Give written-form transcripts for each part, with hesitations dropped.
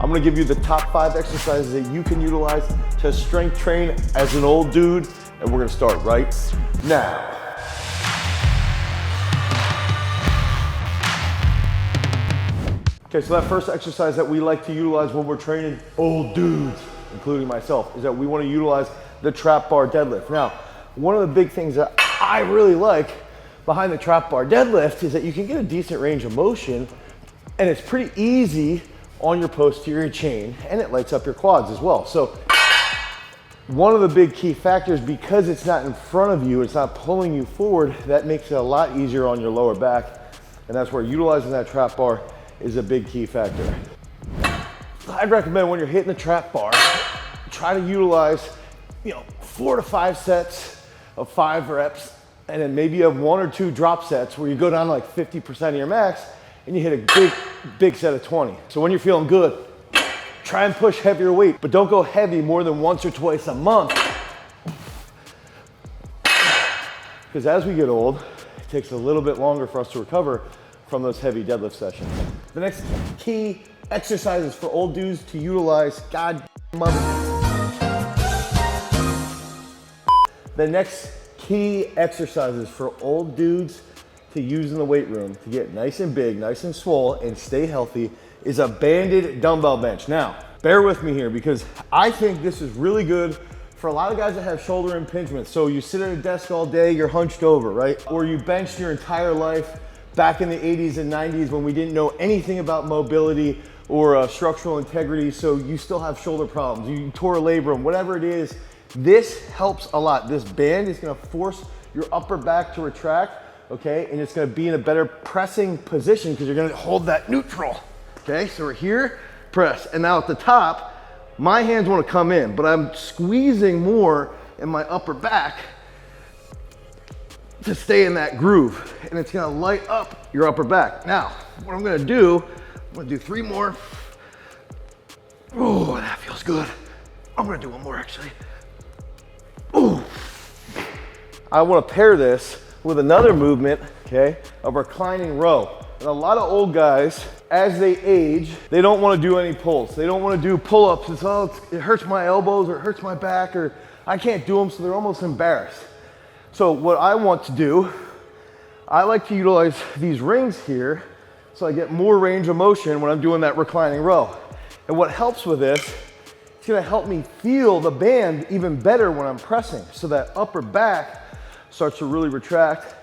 I'm gonna give you the top 5 exercises that you can utilize to strength train as an old dude, and we're gonna start right now. Okay, so that first exercise that we like to utilize when we're training old dudes, including myself, is that we want to utilize the trap bar deadlift. Now, one of the big things that I really like behind the trap bar deadlift is that you can get a decent range of motion, and it's pretty easy on your posterior chain, and it lights up your quads as well. So one of the big key factors, because it's not in front of you, it's not pulling you forward, that makes it a lot easier on your lower back, and that's where utilizing that trap bar is a big key factor. I'd recommend when you're hitting the trap bar, try to utilize, 4 to 5 sets of 5 reps, and then maybe you have 1 or 2 drop sets where you go down to like 50% of your max and you hit a big set of 20. So when you're feeling good, try and push heavier weight, but don't go heavy more than once or twice a month. Because as we get old, it takes a little bit longer for us to recover from those heavy deadlift sessions. The next key exercises for old dudes to utilize, The next key exercises for old dudes to use in the weight room to get nice and big, nice and swole, and stay healthy is a banded dumbbell bench. Now, bear with me here because I think this is really good for a lot of guys that have shoulder impingement. So you sit at a desk all day, you're hunched over, right? Or you benched your entire life back in the 80s and 90s when we didn't know anything about mobility or structural integrity, so you still have shoulder problems, you tore a labrum, whatever it is, this helps a lot. This band is gonna force your upper back to retract, okay? And it's gonna be in a better pressing position because you're gonna hold that neutral, okay? So we're here, press, and now at the top, my hands wanna come in, but I'm squeezing more in my upper back to stay in that groove, and it's gonna light up your upper back. Now, what I'm gonna do 3 more. Oh, that feels good. I'm gonna do 1 more actually. Oh. I wanna pair this with another movement, okay, of reclining row. And a lot of old guys, as they age, they don't wanna do any pulls. They don't wanna do pull-ups. It hurts my elbows or it hurts my back or I can't do them, so they're almost embarrassed. So what I want to do, I like to utilize these rings here so I get more range of motion when I'm doing that reclining row. And what helps with this, it's gonna help me feel the band even better when I'm pressing. So that upper back starts to really retract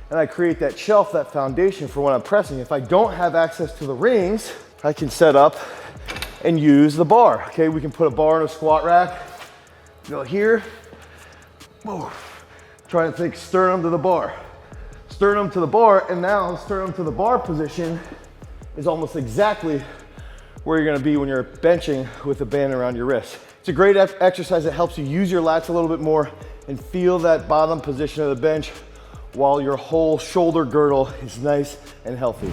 and I create that shelf, that foundation for when I'm pressing. If I don't have access to the rings, I can set up and use the bar. Okay, we can put a bar in a squat rack, go here, move. Try and think sternum to the bar. Sternum to the bar, and now sternum to the bar position is almost exactly where you're gonna be when you're benching with a band around your wrist. It's a great exercise that helps you use your lats a little bit more and feel that bottom position of the bench while your whole shoulder girdle is nice and healthy.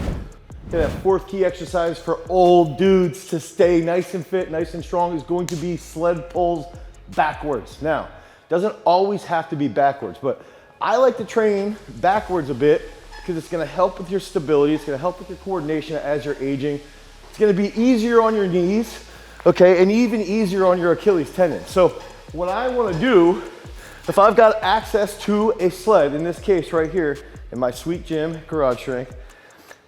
Okay, that 4th key exercise for old dudes to stay nice and fit, nice and strong is going to be sled pulls backwards. Now, doesn't always have to be backwards, but I like to train backwards a bit because it's gonna help with your stability, it's gonna help with your coordination as you're aging. It's gonna be easier on your knees, okay, and even easier on your Achilles tendon. So what I wanna do, if I've got access to a sled, in this case right here, in my sweet gym, Garage Strength,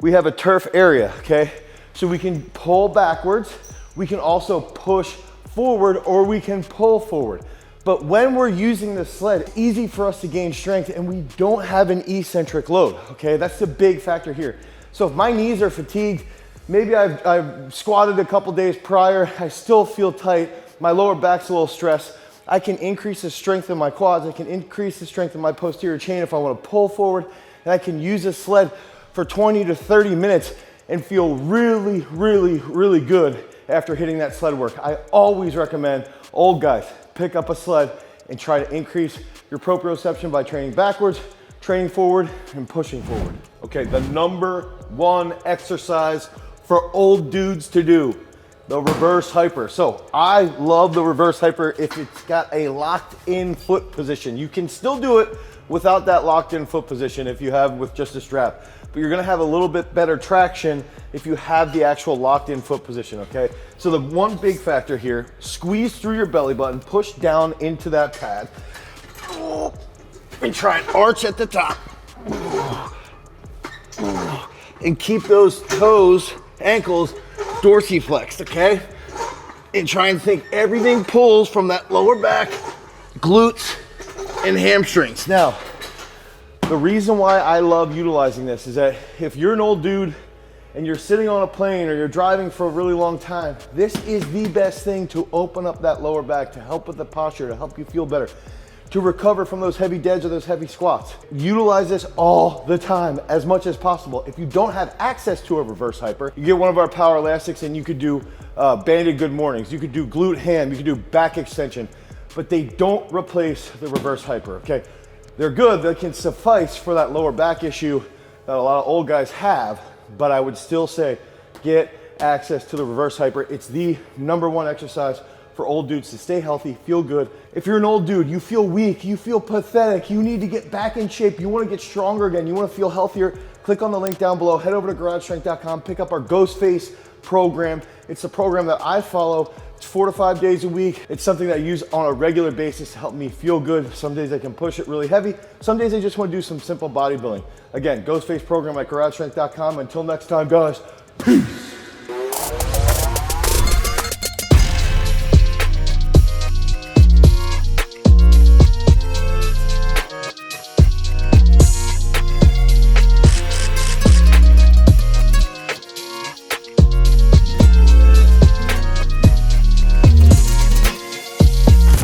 we have a turf area, okay? So we can pull backwards, we can also push forward, or we can pull forward. But when we're using the sled, it's easy for us to gain strength and we don't have an eccentric load, okay? That's the big factor here. So if my knees are fatigued, maybe I've squatted a couple days prior, I still feel tight, my lower back's a little stressed, I can increase the strength of my quads, I can increase the strength of my posterior chain if I wanna pull forward, and I can use this sled for 20 to 30 minutes and feel really, really, really good after hitting that sled work. I always recommend old guys, pick up a sled and try to increase your proprioception by training backwards, training forward, and pushing forward. Okay, the number 1 exercise for old dudes to do, the reverse hyper. So I love the reverse hyper if it's got a locked in foot position. You can still do it without that locked in foot position if you have with just a strap. but you're gonna have a little bit better traction if you have the actual locked in foot position, okay? So the one big factor here, squeeze through your belly button, push down into that pad, and try and arch at the top. And keep those toes, ankles, dorsiflexed, okay? And try and think everything pulls from that lower back, glutes, and hamstrings. Now, the reason why I love utilizing this is that if you're an old dude and you're sitting on a plane or you're driving for a really long time, this is the best thing to open up that lower back, to help with the posture, to help you feel better, to recover from those heavy deads or those heavy squats. Utilize this all the time as much as possible. If you don't have access to a reverse hyper, you get one of our power elastics and you could do banded good mornings, you could do glute ham, you could do back extension, but they don't replace the reverse hyper, okay? They're good, they can suffice for that lower back issue that a lot of old guys have, but I would still say get access to the reverse hyper. It's the #1 exercise for old dudes to stay healthy, feel good. If you're an old dude, you feel weak, you feel pathetic, you need to get back in shape, you wanna get stronger again, you wanna feel healthier, click on the link down below, head over to GarageStrength.com, pick up our Ghostface program. It's a program that I follow. It's 4 to 5 days a week. It's something that I use on a regular basis to help me feel good. Some days I can push it really heavy. Some days I just want to do some simple bodybuilding. Again, Ghostface program at GarageStrength.com. Until next time, guys, peace.